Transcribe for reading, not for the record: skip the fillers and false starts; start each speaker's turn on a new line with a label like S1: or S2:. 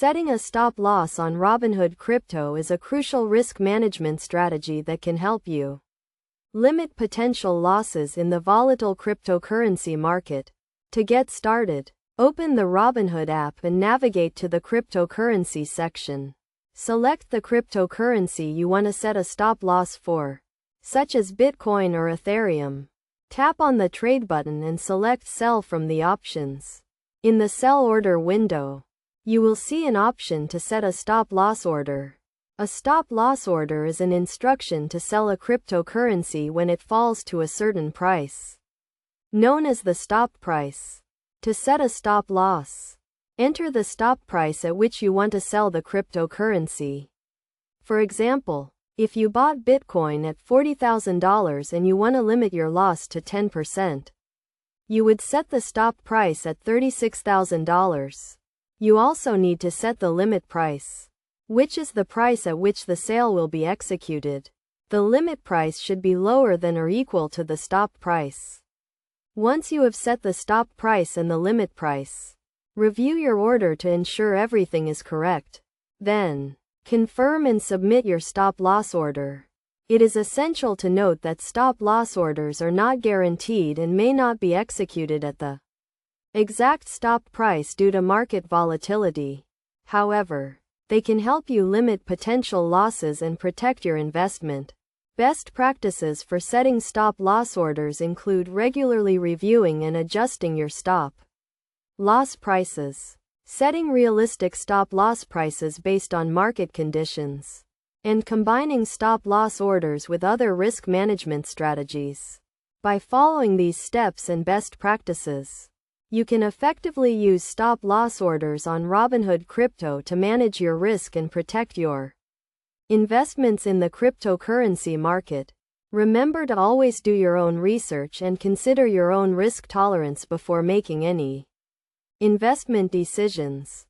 S1: Setting a stop loss on Robinhood Crypto is a crucial risk management strategy that can help you limit potential losses in the volatile cryptocurrency market. To get started, open the Robinhood app and navigate to the cryptocurrency section. Select the cryptocurrency you want to set a stop loss for, such as Bitcoin or Ethereum. Tap on the trade button and select sell from the options. In the sell order window, you will see an option to set a stop loss order. A stop loss order is an instruction to sell a cryptocurrency when it falls to a certain price, known as the stop price. To set a stop loss, enter the stop price at which you want to sell the cryptocurrency. For example, if you bought Bitcoin at $40,000 and you want to limit your loss to 10%, you would set the stop price at $36,000. You also need to set the limit price, which is the price at which the sale will be executed. The limit price should be lower than or equal to the stop price. Once you have set the stop price and the limit price, review your order to ensure everything is correct. Then, confirm and submit your stop loss order. It is essential to note that stop loss orders are not guaranteed and may not be executed at the exact stop price due to market volatility. However, they can help you limit potential losses and protect your investment. Best practices for setting stop loss orders include regularly reviewing and adjusting your stop loss prices, setting realistic stop loss prices based on market conditions, and combining stop loss orders with other risk management strategies. By following these steps and best practices, you can effectively use stop loss orders on Robinhood Crypto to manage your risk and protect your investments in the cryptocurrency market. Remember to always do your own research and consider your own risk tolerance before making any investment decisions.